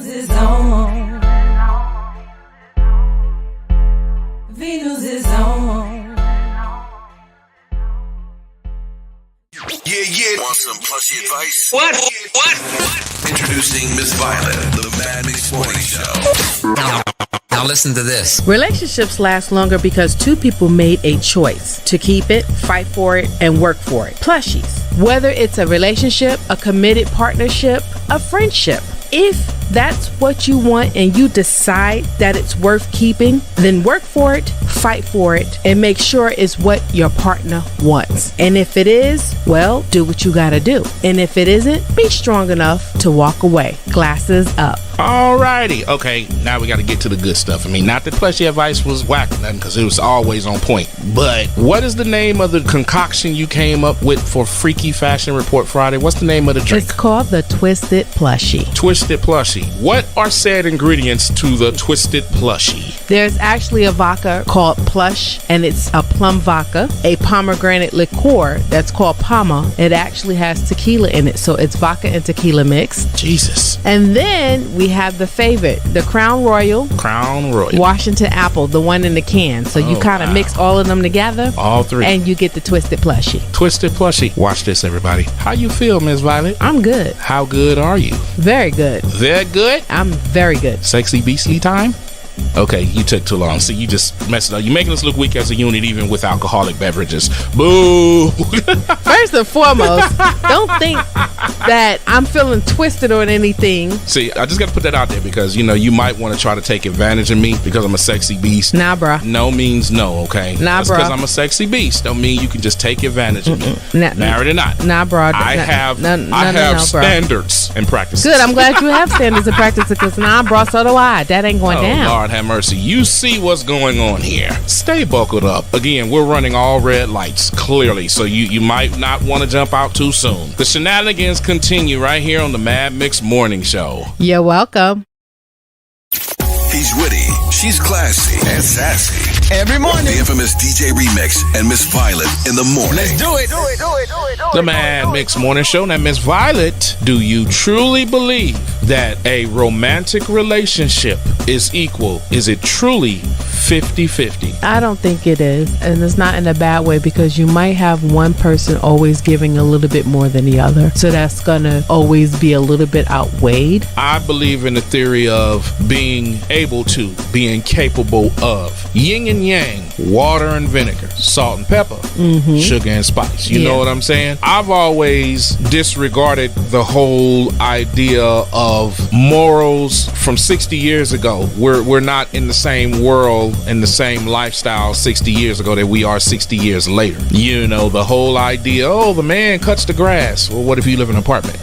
is on. V-News is on. Yeah. Want some plushy advice? What? Introducing Miss Violet, the Mad Mix Morning Show. Now listen to this. Relationships last longer because two people made a choice to keep it, fight for it, and work for it. Plushies. Whether it's a relationship, a committed partnership, a friendship. If that's what you want and you decide that it's worth keeping, then work for it, fight for it, and make sure it's what your partner wants. And if it is, well, do what you gotta do. And if it isn't, be strong enough to walk away. Glasses up. Alrighty, okay, now we got to get to the good stuff. I mean, not that plushy advice was whack or nothing, because it was always on point. But what is the name of the concoction you came up with for Freaky Fashion Report Friday? What's the name of the drink? It's called the Twisted Plushie. Twisted Plushie. What are said ingredients to the Twisted Plushie? There's actually a vodka called Plush, and it's a plum vodka, a pomegranate liqueur that's called Palma. It actually has tequila in it, so it's vodka and tequila mix. Jesus. And then we have the favorite, the Crown Royal. Crown Royal. Washington Apple, the one in the can. So you kind of mix all of them together. All three. And you get the Twisted Plushie. Twisted Plushie. Watch this, everybody. How you feel, Miss Violet? I'm good. How good are you? Very good. Very good? I'm very good. Sexy beastly time? Okay, you took too long. See, you just messed it up. You're making us look weak as a unit, even with alcoholic beverages. Boo! First and foremost, don't think that I'm feeling twisted or anything. See, I just got to put that out there because, you might want to try to take advantage of me because I'm a sexy beast. Nah, bruh. No means no, okay? Nah, just bruh. because I'm a sexy beast don't mean you can just take advantage of me. Married or not. Nah, bruh. I have standards and practices. Good, I'm glad you have standards and practices because nah, bruh, so do I. That ain't going down. Lord have mercy. You see what's going on here. Stay buckled up. Again, we're running all red lights, clearly, so you might not want to jump out too soon. The shenanigans continue right here on the Mad Mix Morning Show. You're welcome. He's witty, she's classy, and sassy. Every morning. The infamous DJ Remix and Miss Violet in the morning. Let's do it. The Mad Mix Morning Show. Now, Miss Violet, do you truly believe that a romantic relationship is equal? Is it truly 50-50? I don't think it is, and it's not in a bad way because you might have one person always giving a little bit more than the other, so that's gonna always be a little bit outweighed. I believe in the theory of being able to, being capable of. Yin and yang, water and vinegar, salt and pepper, sugar and spice. You know what I'm saying? I've always disregarded the whole idea of morals from 60 years ago. We're not in the same world and the same lifestyle 60 years ago that we are 60 years later. The whole idea, the man cuts the grass. Well, what if you live in an apartment?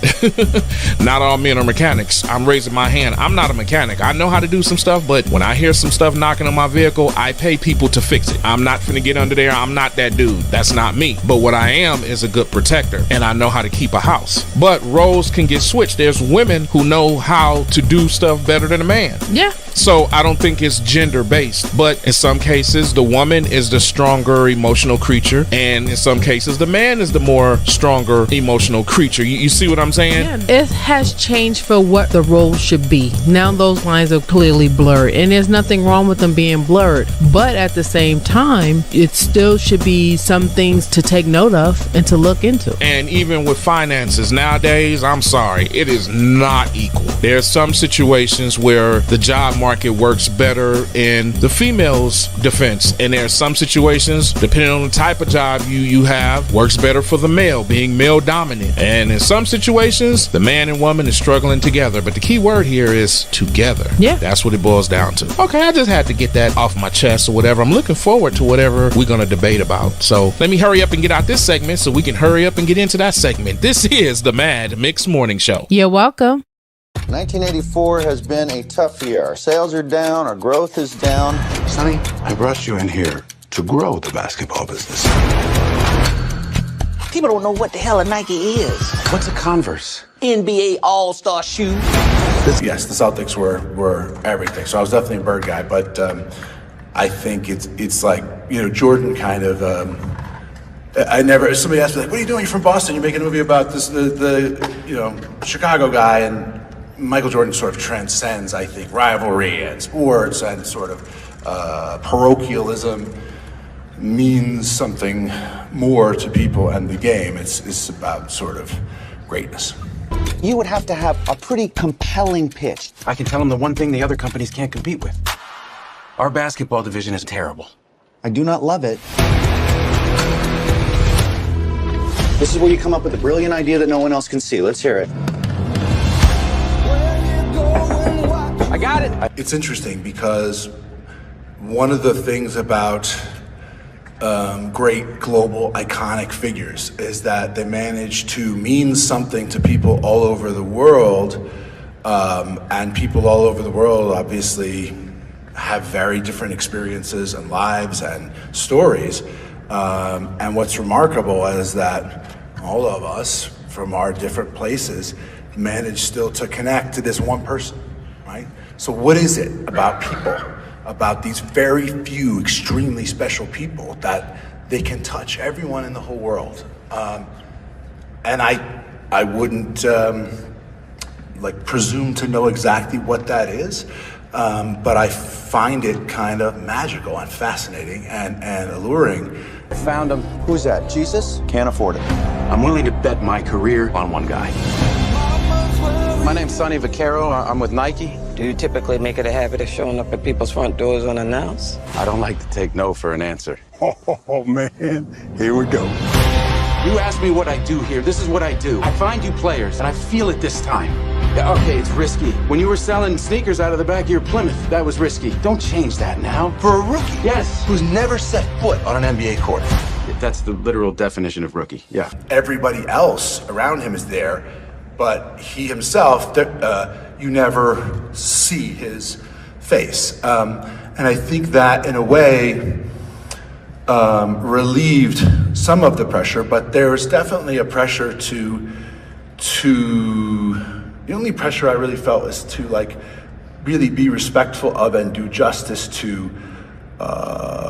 Not all men are mechanics. I'm raising my hand. I'm not a mechanic. I know how to do some stuff, but when I hear some stuff knocking on my vehicle, I pay people to fix it. I'm not finna get under there. I'm not that dude. That's not me. But what I am is a good protector, and I know how to keep a house. But roles can get switched. There's women who know how to do stuff better than a man. Yeah. So I don't think it's gender based, but in some cases the woman is the stronger emotional creature, and in some cases the man is the more stronger emotional creature. You see what I'm saying? Yeah. It has changed for what the role should be. Now those lines are clearly blurred, and there's nothing wrong with them being blurred, but at the same time it still should be some things to take note of and to look into. And even with finances nowadays, I'm sorry, it is not equal. There's some situations where the job market works better in the female's defense, and there are some situations, depending on the type of job you have, works better for the male, being male dominant. And in some situations, the man and woman is struggling together, but the key word here is together. Yeah, that's what it boils down to. Okay, I just had to get that off my chest or whatever. I'm looking forward to whatever we're gonna debate about. So let me hurry up and get out this segment so we can hurry up and get into that segment. This is the Mad Mix Morning Show. You're welcome. 1984 has been a tough year. Our sales are down, our growth is down. Sonny, I brought you in here to grow the basketball business. People don't know what the hell a Nike is. What's a Converse? NBA All-Star shoe. Yes, the Celtics were everything. So I was definitely a Bird guy, but I think it's like, Jordan kind of. Somebody asked me, like, what are you doing? You're from Boston. You're making a movie about this, the Chicago guy. And Michael Jordan sort of transcends, I think, rivalry and sports and sort of parochialism means something more to people and the game. It's about sort of greatness. You would have to have a pretty compelling pitch. I can tell them the one thing the other companies can't compete with. Our basketball division is terrible. I do not love it. This is where you come up with a brilliant idea that no one else can see. Let's hear it. I got it. It's interesting because one of the things about great global iconic figures is that they manage to mean something to people all over the world, and people all over the world obviously have very different experiences and lives and stories. And what's remarkable is that all of us from our different places manage still to connect to this one person, right? So what is it about people, about these very few extremely special people, that they can touch everyone in the whole world? And I wouldn't presume to know exactly what that is, but I find it kind of magical and fascinating and alluring. Found him. Who's that? Jesus? Can't afford it. I'm willing to bet my career on one guy. My name's Sonny Vaccaro. I'm with Nike. Do you typically make it a habit of showing up at people's front doors unannounced? I don't like to take no for an answer. Oh, man. Here we go. You ask me what I do here. This is what I do. I find you players, and I feel it this time. Yeah, okay, it's risky. When you were selling sneakers out of the back of your Plymouth, that was risky. Don't change that now. For a rookie, Yes. who's never set foot on an NBA court. That's the literal definition of rookie, yeah. Everybody else around him is there, but he himself, you never see his face. And I think that, in a way, relieved some of the pressure, but there was definitely a pressure to the only pressure I really felt was to really be respectful of and do justice to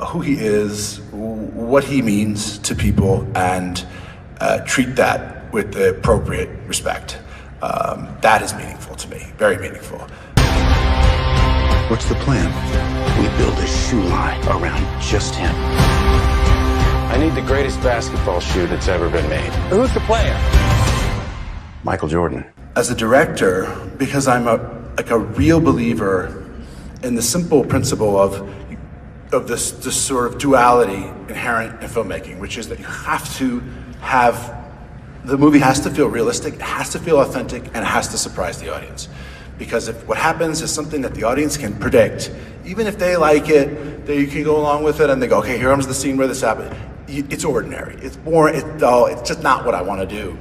who he is, what he means to people, and treat that with the appropriate respect. That is meaningful to me, very meaningful. What's the plan? We build a shoe line around just him. I need the greatest basketball shoe that's ever been made. Who's the player? Michael Jordan. As a director, because I'm a real believer in the simple principle of this sort of duality inherent in filmmaking, which is that you have to have, the movie has to feel realistic, it has to feel authentic, and it has to surprise the audience. Because if what happens is something that the audience can predict, even if they like it, you can go along with it and they go, okay, here comes the scene where this happened. It's ordinary, it's boring, it's dull, it's just not what I want to do.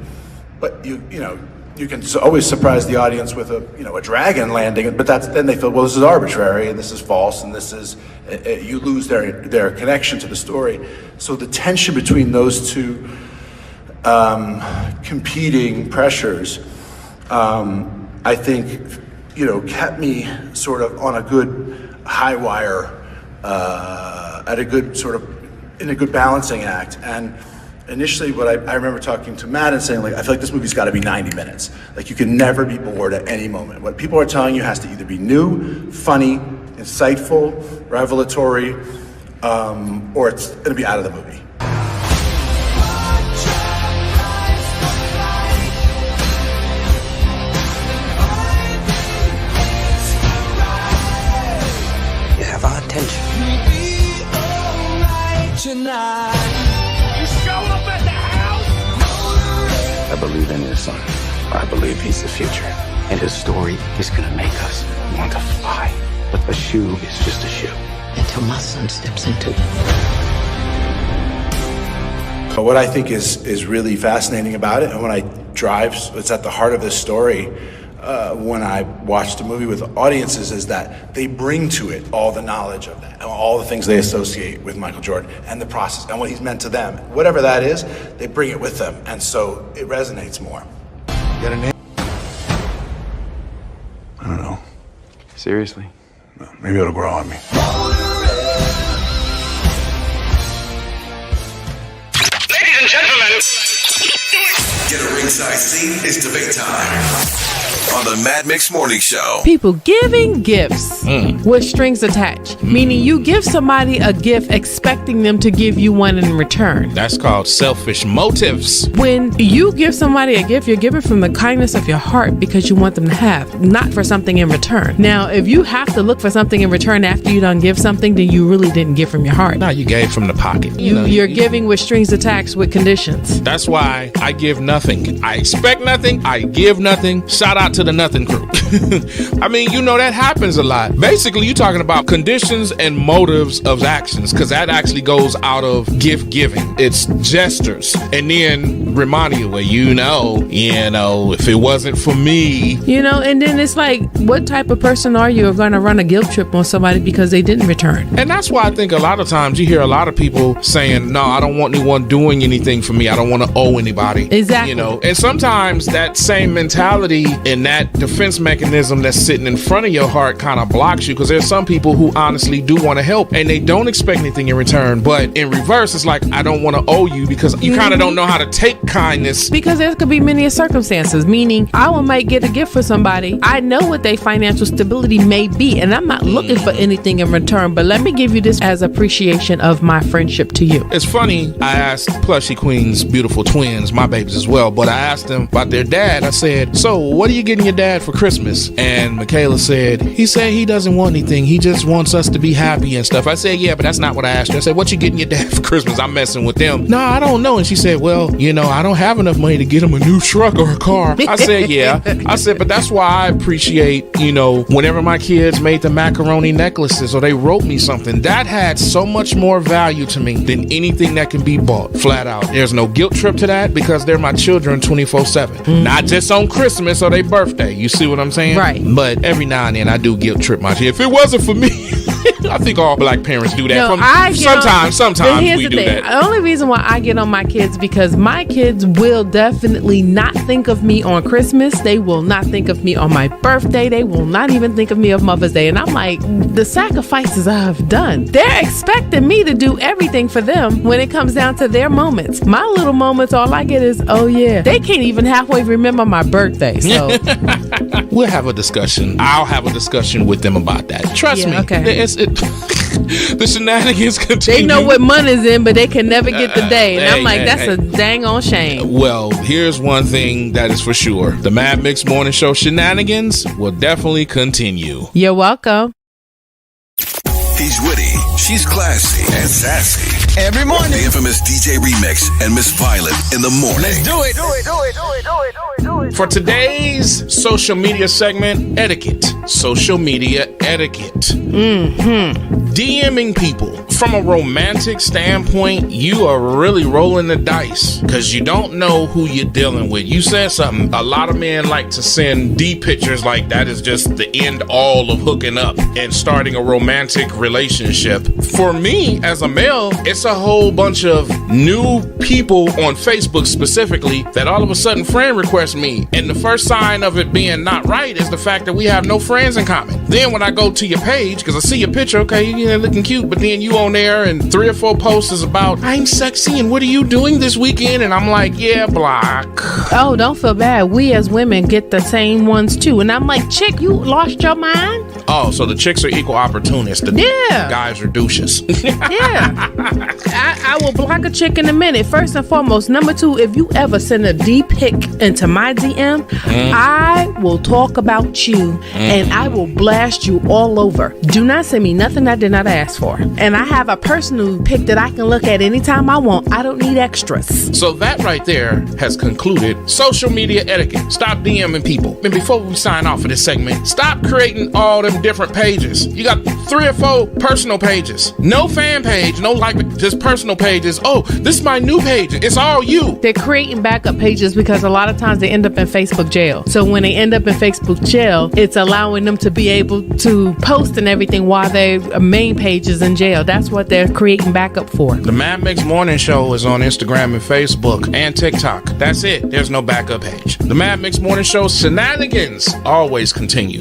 But you can always surprise the audience with a dragon landing, but then they feel, well, this is arbitrary and this is false and this is, you lose their connection to the story. So the tension between those two competing pressures, I think, kept me sort of on a good high wire, at a good sort of, in a good balancing act. And initially, what I remember talking to Matt and saying, I feel like this movie's got to be 90 minutes. You can never be bored at any moment. What people are telling you has to either be new, funny, insightful, revelatory, or it's going to be out of the movie. You have our attention. I believe in your son. I believe he's the future. And his story is going to make us want to fly. But a shoe is just a shoe. Until my son steps into it. But what I think is really fascinating about it, and when I drive, it's at the heart of this story, when I watch the movie with audiences, is that they bring to it all the knowledge of that, and all the things they associate with Michael Jordan and the process and what he's meant to them. Whatever that is, they bring it with them, and so it resonates more. You got a name? I don't know. Seriously? No, maybe it'll grow on me. Ladies and gentlemen, get a ringside seat. It's debate time. on the Mad Mix Morning Show. People giving gifts with strings attached, meaning you give somebody a gift expecting them to give you one in return. That's called selfish motives. When you give somebody a gift, you're giving from the kindness of your heart because you want them to have, not for something in return. Now, if you have to look for something in return after you done give something, then you really didn't give from your heart. No, you gave from the pocket. You're giving with strings attached with conditions. That's why I give nothing. I expect nothing. I give nothing. Shout out to the nothing crew. I mean, that happens a lot. Basically, you're talking about conditions and motives of actions, because that actually goes out of gift giving. It's gestures. And then reminding you, well, if it wasn't for me. And then it's like, what type of person are you going to run a guilt trip on somebody because they didn't return? And that's why I think a lot of times you hear a lot of people saying, no, I don't want anyone doing anything for me. I don't want to owe anybody. Exactly. And sometimes that same mentality and that defense mechanism that's sitting in front of your heart kind of blocks you, because there's some people who honestly do want to help and they don't expect anything in return. But in reverse, it's like, I don't want to owe you because you kind of don't know how to take kindness. Because there could be many circumstances, meaning I might get a gift for somebody. I know what their financial stability may be, and I'm not looking for anything in return, but let me give you this as appreciation of my friendship to you. It's funny, I asked Plushy Queen's beautiful twins, my babies as well, but I asked them about their dad. I said, so what are you getting your dad for Christmas? And Michaela said he doesn't want anything. He just wants us to be happy and stuff. I said, yeah, but that's not what I asked you. I said, what you getting your dad for Christmas? I'm messing with them. No, I don't know. And she said, well, I don't have enough money to get him a new truck or a car. I said, yeah. I said, but that's why I appreciate, whenever my kids made the macaroni necklaces or they wrote me something, that had so much more value to me than anything that can be bought, flat out. There's no guilt trip to that because they're my children 24/7. Not just on Christmas or their birthday. You see what I'm saying? Right. But every now and then I do guilt trip my kids. If it wasn't for me, I think all black parents do that. Sometimes we do that. The only reason why I get on my kids because my kids will definitely not think of me on Christmas. They will not think of me on my birthday. They will not even think of me on Mother's Day. And I'm like, the sacrifices I've done, they're expecting me to do everything for them when it comes down to their moments. My little moments, all I get is, oh yeah. They can't even halfway remember my birthday. So we'll have a discussion. I'll have a discussion with them about that. Trust me. Okay. The shenanigans continue. They know what money's in, but they can never get the day. And I'm like, that's a dang on shame. Well, here's one thing that is for sure. The Mad Mix Morning Show shenanigans will definitely continue. You're welcome. He's witty, she's classy, and sassy. Every morning. The infamous DJ Remix and Miss Violet in the morning. Let's do it. For today's social media segment, etiquette. Social media etiquette. DMing people. From a romantic standpoint, you are really rolling the dice because you don't know who you're dealing with. You said something. A lot of men like to send D pictures like that is just the end all of hooking up and starting a romantic relationship. For me, as a male, it's a whole bunch of new people on Facebook specifically that all of a sudden friend request me. And the first sign of it being not right is the fact that we have no friends in common. Then when I go to your page, because I see your picture, okay, you're looking cute, but then you on there and 3 or 4 posts is about, I'm sexy and what are you doing this weekend? And I'm like, yeah, block. Oh, don't feel bad. We as women get the same ones too. And I'm like, chick, you lost your mind? Oh, so the chicks are equal opportunists. The guys are douches. Yeah. I will block a chick in a minute. First and foremost. Number 2, if you ever send a D pic into my DM, I will talk about you and I will blast you all over. Do not send me nothing I did not ask for. And I have a personal pic that I can look at anytime I want. I don't need extras. So that right there has concluded social media etiquette. Stop DMing people. And before we sign off for this segment, stop creating all them different pages. You got 3 or 4 personal pages. No fan page, no like, just personal pages. Oh, this is my new page. It's all you. They're creating backup pages because a lot of times they end up in Facebook jail. So when they end up in Facebook jail, it's allowing them to be able to post and everything while their main page is in jail. That's what they're creating backup for. The Mad Mix Morning Show is on Instagram and Facebook and TikTok. That's it. There's no backup page. The Mad Mix Morning Show shenanigans always continue.